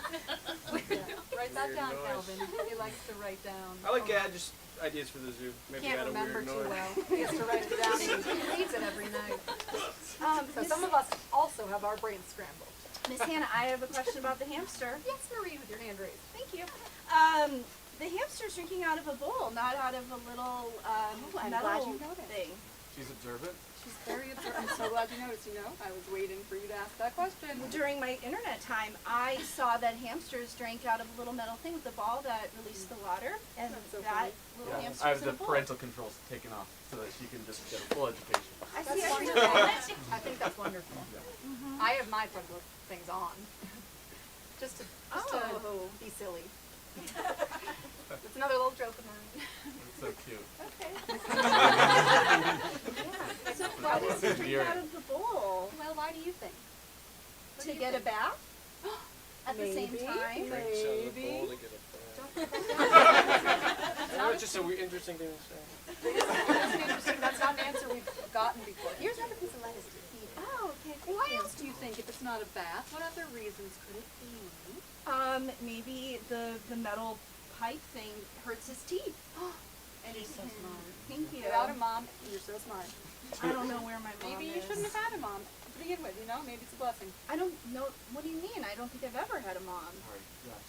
Write that Weird down, noise. Calvin. He likes to write down. I like just ideas for the zoo. Maybe Can't add a remember weird too noise. well. He has to write it down and he reads it every night. So Miss- some of us also have our brains scrambled. Miss Hannah, I have a question about the hamster. Yes, Marie, with your hand raised. Thank you. The hamster's drinking out of a bowl, not out of a little I'm metal glad you noticed. thing. She's observant. She's very observant. I'm so glad you noticed, I was waiting for you to ask that question. During my internet time, I saw that hamsters drank out of a little metal thing with a ball that released the water, and That's so that funny. little hamster I have was in the a bowl. parental controls taken off so that she can just get a full education. I That's see wonderful. everything. I think that's wonderful. I have my parental things on. Just to be silly. It's another little joke of mine. It's so cute. Okay. So why does he drink Endearing. out of the bowl? Well, why do you think? What To do you get a think? bath? At the same Maybe. time? Drinks out of the bowl to get a It's just a weird, interesting thing to say. That's interesting. That's not an answer we've gotten before. Here's another piece of lettuce to eat. Oh, okay. Well, why else do you think if it's not a bath? What other reasons could it be? Maybe the metal pipe thing hurts his teeth. And he's so smart. Thank you. Without a mom, you're so smart. I don't know where my mom Maybe is. you shouldn't have had a mom to begin with, Maybe it's a blessing. I don't know. What do you mean? I don't think I've ever had a mom.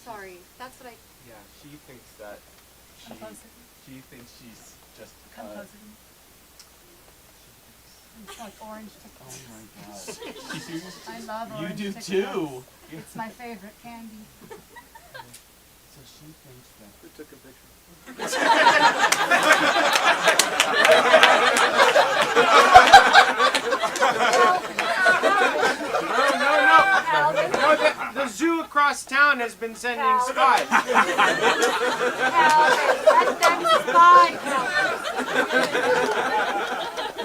Sorry, that's what I... Yeah, she thinks that she thinks she's just It's like orange oh tickles. my god. I love You orange do tickles. too. It's my favorite candy. So she thinks that Who took a picture? No, the zoo across town has been sending spies.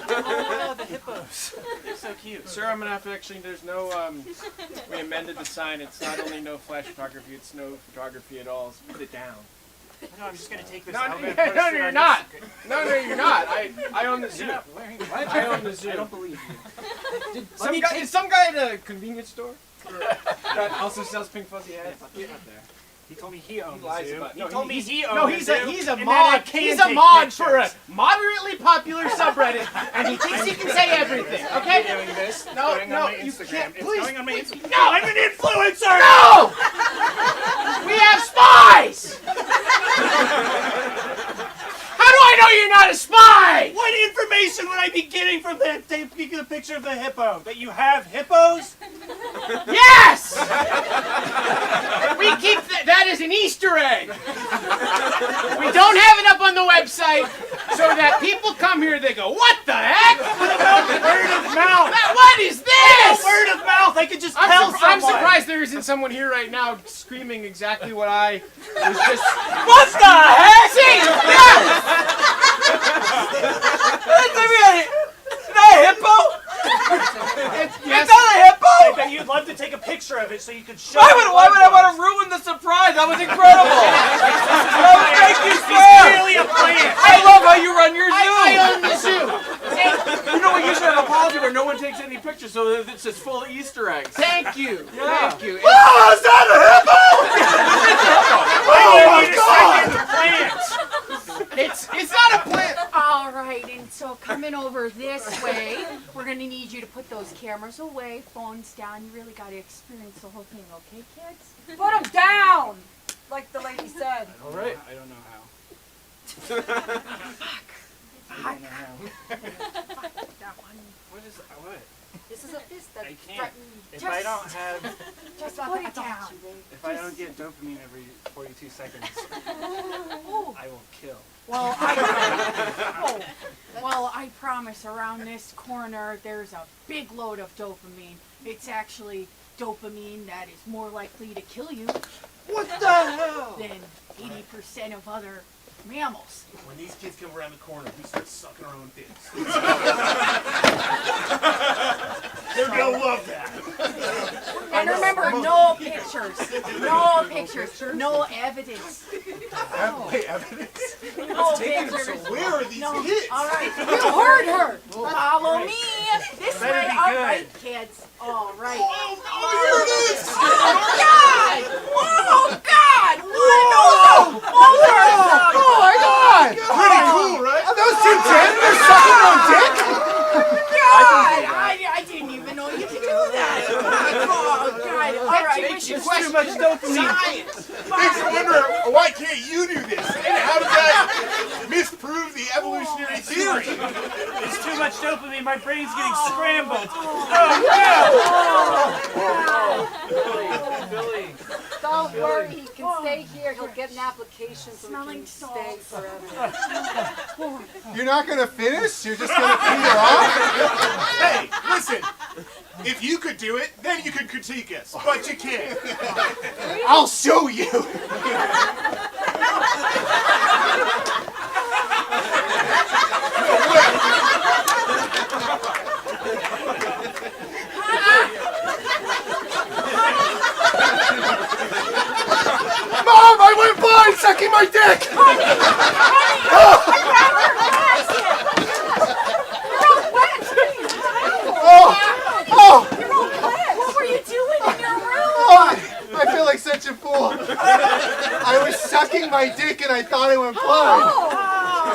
Oh, the hippos. They're so cute. Sir, I'm gonna have to actually. There's no. We amended the sign. It's not only no flash photography. It's no photography at all. So put it down. No, I'm just gonna take this No, out no, and post it you're on not. Instagram. No, you're not. I own the zoo. You're not wearing what? I own the zoo. I don't believe you. Is some guy at a convenience store that also sells pink fuzzy hats? Yeah. He told me he owned He lies the zoo. about- He no, told me he's- he owned No, the he's zoo. a and that I mod. can He's a take mod for a pictures. moderately popular subreddit, and he thinks he can say everything. Okay? Doing this. It's No, going no, on my you Instagram. can't. It's Please, going on my please. Instagram. No! I'm an influencer. No! We have spies. How do I know you're not a spy? What information would I be getting from that taking a picture of the hippo? That you have hippos? Yes! We keep that as an Easter egg. We don't have it up on the website so that people come here, they go, what the heck? What about word of mouth? What is this? Word of mouth. I could just tell someone. I'm surprised there isn't someone here right now screaming exactly what I was just... What the heck? See? Yes! Is that a hippo? Yes. Is that a hippo? I bet you'd love to take a picture of it so you could show Why would I want to ruin the surprise? That was incredible. Thank you, sir. It's really a plant. I love how you run your zoo. I own the zoo. You know, we usually have a policy where no one takes any pictures, so it's just full of Easter eggs. Thank you. Yeah. Thank you. Oh, is that a hippo? Oh my God! It's not a plant. All right, and so coming over this way, we're gonna need you to put those cameras away, phones down. You really gotta experience the whole thing, okay, kids? Put them down! like the lady said. All right. I don't know how. I don't know how. What is what? This is a fist that I can't. threatens. If I don't have, Just put it down. if I don't get dopamine every 42 seconds, Oh. I will kill. Well, I promise around this corner there's a big load of dopamine. It's actually dopamine that is more likely to kill you. What the hell? Than 80% of other mammals. When these kids come around the corner, we start sucking our own dicks. They're gonna love that. And remember, no pictures. No pictures. No evidence. Wait, evidence? No pictures. Where are these kids? All right, you heard her. Follow me. This Better way. be All good. right, kids. All right. Oh, here it is! Oh God! Oh God! Oh my God! Pretty cool, right? Are those two dead? They're sucking their own dick? God! I didn't even know you could do that. Oh God! All right. It's too much dopamine. Makes you wonder, why can't you do this? And how does that misprove the evolutionary theory? It's too much dopamine. My brain's getting scrambled. Billy. Don't worry, he can stay here. He'll get an application so he Smelling can stay salts. forever. You're not gonna finish? You're just gonna peter off? Hey, listen. If you could do it, then you could critique us. But you can't. I'll show you. Mom, I went blind sucking my dick. What were you doing in your room? Oh, I feel like such a fool. I was sucking my dick and I thought I went blind.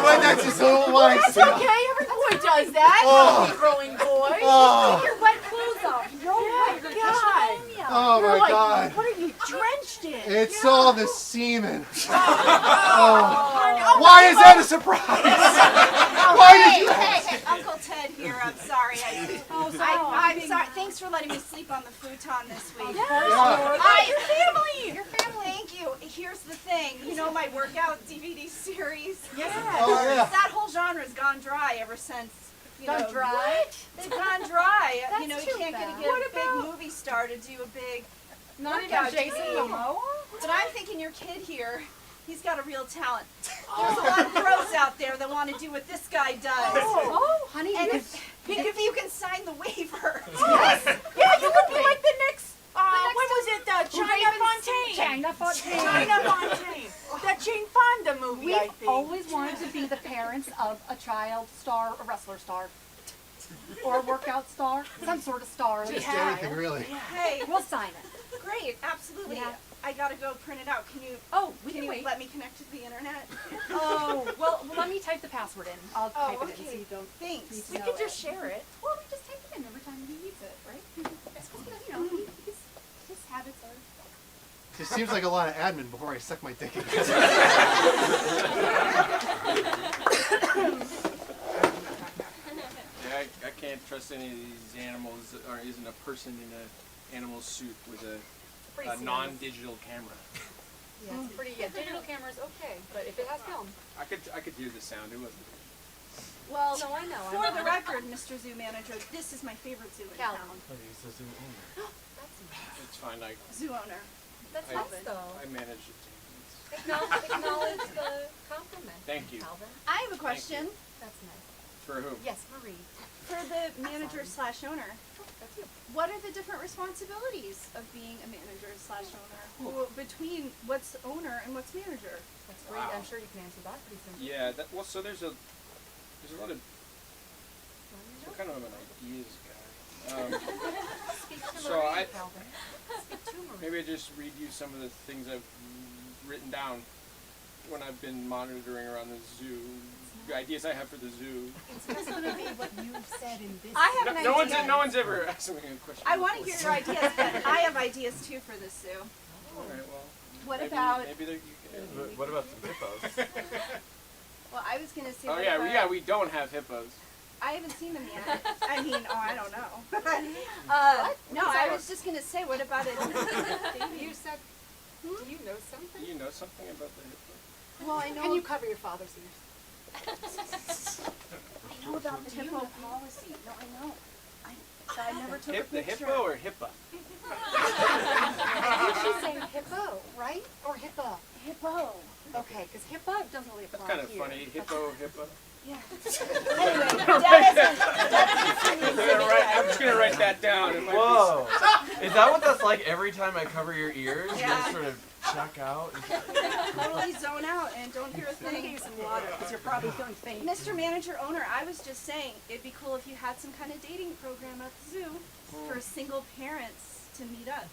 But that's just a little wine. That's okay. Every boy does that. Oh. Every growing boy. Oh. Take your wet clothes off. You're all wet. You're God. Oh You're my like, God. what are you drenched in? It's all the semen. Oh. Why is that a surprise? Why did you ask? Hey, Uncle Ted here. I'm sorry. I'm sorry. Thanks for letting me sleep on the futon this week. Your family. Your family. Thank you. Here's the thing. You know my workout DVD series? Yes. Oh, yeah. That whole genre's gone dry ever since. Gone dry? They've gone dry. That's You know, you too can't bad. get a big movie star to do a big Not even workout Jason DVD. Momoa? But I'm thinking your kid here, he's got a real talent. There's a lot of pros out there that want to do what this guy does. Oh, honey, And you if you can sign the waiver. Yes. Yeah, you could be like the next. What was it? China Fontaine. China Fontaine. China Fontaine. That Jane Fonda movie, I We've think. always wanted to be the parents of a child star, a wrestler star, or a workout star, some sort of star. Just anything, really. Hey, We'll sign it. great, absolutely. Yeah. I gotta go print it out. Can you? Oh, we Can can you wait. let me connect to the internet? Oh, well, let me type the password in. I'll type it in so okay. you don't Thanks. need to We know could it. just share it. Well, we just type it in every time he needs it, right? His habits are. It seems like a lot of admin before I suck my dick again. Yeah, I can't trust any of these animals, or isn't a person in an animal suit with a non-digital camera. Yeah, it's pretty. Yeah, digital camera's okay, but if it has film. I could hear the sound. It wasn't. Well, No, I know. for the record, Mr. Zoo Manager, this is my favorite zoo in Calvin. town. It's fine. Zoo owner. That's I- nice though. I managed it. Acknowledge the compliment. Thank you. Calvin. I have a question That's nice. For who? Yes, Marie. for the manager/owner. That's you. What are the different responsibilities of being a manager/owner? Well, between what's owner and what's manager? That's great. I'm sure you can answer that pretty simply. Yeah. Well, so there's a lot of. I'm kind of an ideas guy. Speak to So Marie, I- Calvin. Speak to Marie. Maybe I just read you some of the things I've written down when I've been monitoring around the zoo. The ideas I have for the zoo. It's just going to be what you've said in this. I have an No idea. one's ever asked me a question. I want to before. hear your ideas, but I have ideas too for this zoo. All right. Well. What Maybe, about? maybe they're. What about some hippos? Well, I was gonna say. Oh what yeah, about, we don't have hippos. I haven't seen them yet. I mean, I don't know. No, What? I was just gonna say, what about it? You said, do you know something? Do you know something about the hippo? Well, I know. Can you cover your father's ears? I know about the hippo policy. No, I know. I never took a The picture. hippo or hippa? She's saying hippo, right? Or hippa? Hippo. Okay, because hippa doesn't really That's apply kind of here. funny. Hippo, hippa. Yeah. I'm just gonna write that down. It might be- Whoa! Is that what that's like every time I cover your ears? You Yeah. just sort of check out? Totally zone out and don't hear a Let me thing. get you some water because you're probably feeling faint. Mr. Manager Owner, I was just saying it'd be cool if you had some kind of dating program at the zoo for single parents to meet up.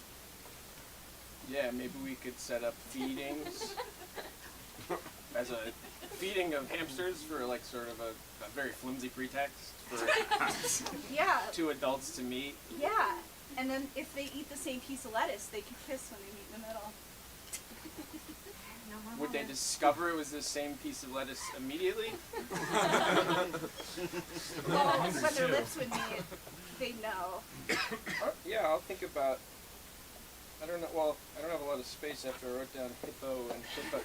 Yeah, maybe we could set up feedings as a feeding of hamsters for like sort of a very flimsy pretext for Yeah. two adults to meet. Yeah. And then if they eat the same piece of lettuce, they can kiss when they meet in the middle. Would they discover it was the same piece of lettuce immediately? Well, when their lips would meet, they'd know. Yeah, I'll think about. I don't know. Well, I don't have a lot of space after I wrote down hippo and hippo.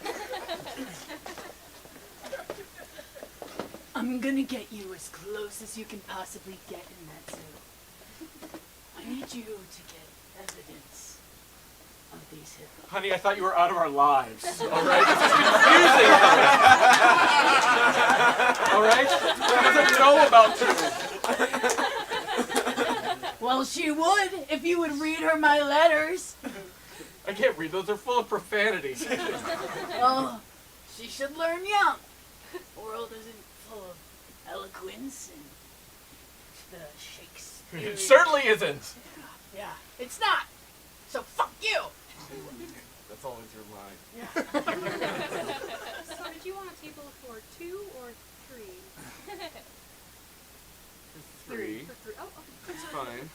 I'm gonna get you as close as you can possibly get in that zoo. I need you to get evidence of these hippos. Honey, I thought you were out of our lives. All right? This is confusing. All right? She doesn't know about you. Well, she would if you would read her my letters. I can't read. Those are full of profanity. Oh, she should learn young. The world isn't full of eloquence and the Shakespeare. It certainly isn't. Yeah, it's not. So fuck you. That's always your line. So did you want a table for 2 or 3? Three. For 3. Oh, okay. It's fine.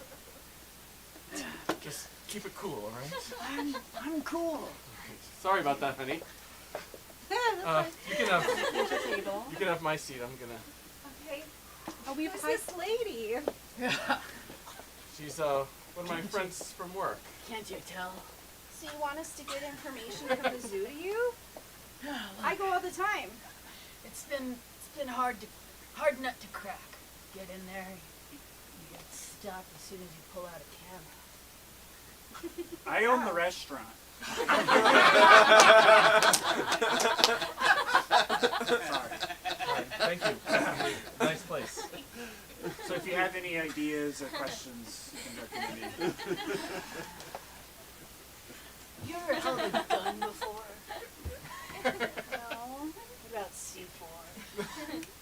Just keep it cool, all right? I'm cool. Sorry about that, honey. You can have. Here's your table. You can have my seat. I'm gonna. Okay. Oh, we've Who's this lady? She's one of my friends from work. Can't you tell? So you want us to get information from the zoo to you? I go all the time. It's been hard nut to crack. Get in there, you get stopped as soon as you pull out a camera. I own the restaurant. Sorry. Thank you. Nice place. So if you have any ideas or questions, you can direct them to me. You ever held a gun before? No. What about C4?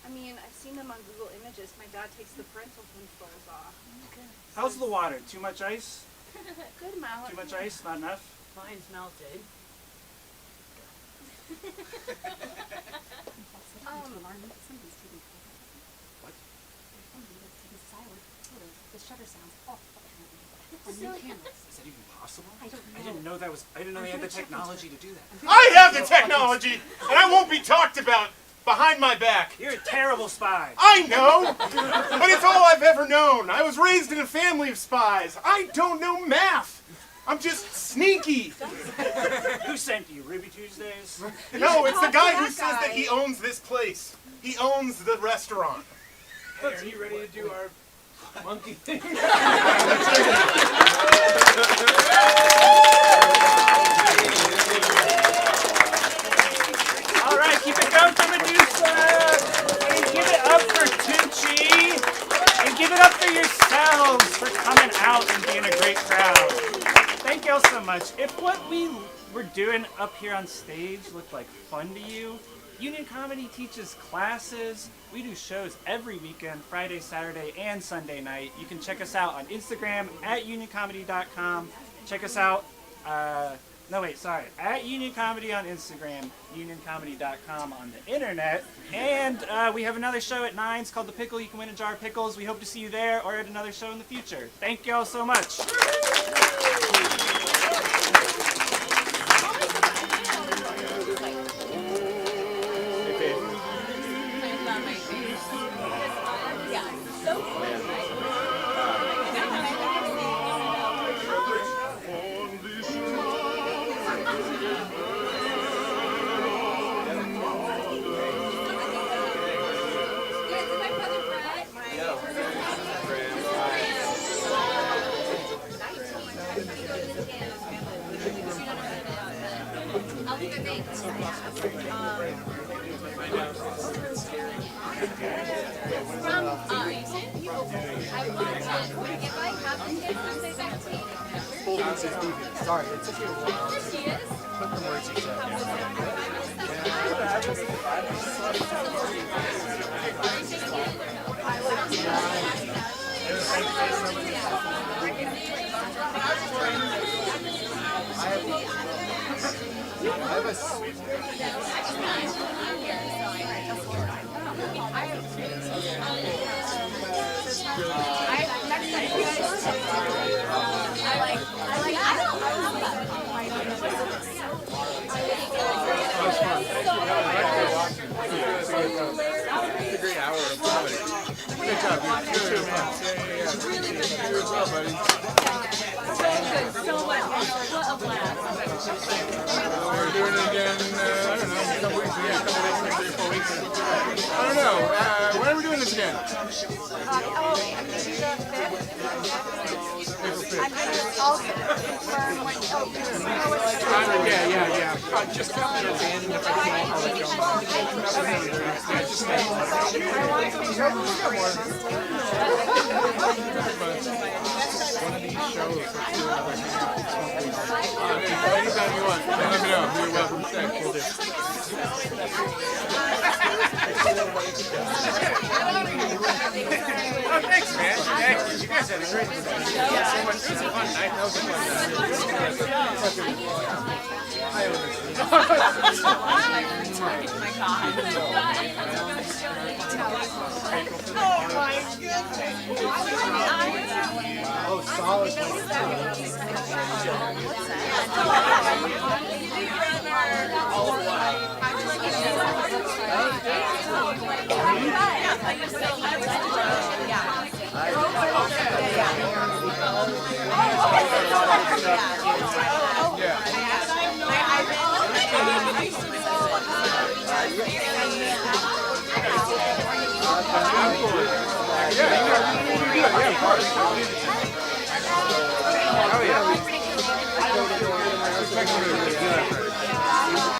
I mean, I've seen them on Google Images. My dad takes the parental controls off. Okay. How's the water? Too much ice? Good amount. Too much ice? Not enough? Mine's melted. The shutter sounds off. Is that even possible? I didn't know that was. I didn't know they had the technology to do that. I have the technology, and I won't be talked about behind my back. You're a terrible spy. I know, but it's all I've ever known. I was raised in a family of spies. I don't know math. I'm just sneaky. Who sent you? Ruby Tuesdays? No, it's the talk to guy that who says that he owns this place. He owns the restaurant. Hey, are you ready to do our monkey thing? All right, keep it going for Medusa. And give it up for Tucci. And give it up for yourselves for coming out and being a great crowd. Thank y'all so much. If what we were doing up here on stage looked like fun to you, Union Comedy teaches classes. We do shows every weekend, Friday, Saturday, and Sunday night. You can check us out on Instagram at unioncomedy.com. Check us out, at Union Comedy on Instagram, unioncomedy.com on the internet. And we have another show at 9. It's called The Pickle. You can win a jar of pickles. We hope to see you there or at another show in the future. Thank y'all so much. Sorry, it took you a while to put the words Good job, dude. Good, man. Yeah. Good job, buddy. So much. What a blast. We're doing it again, I don't know, a couple weeks, yeah, a couple weeks, like 3 or 4 weeks. I don't know, when are we doing this again? Maybe the 5th. April 5th. I'm going to also confirm when, Yeah. Just tell me at the end if I can, I'll let you know. Yeah, just I want to be sure one of these shows. Anytime you want, let me know. You're welcome to stay. We'll do. Oh, thanks, man. Thanks. You guys had a great time. It was a fun night. That was a fun night. Oh my goodness. Oh, solid.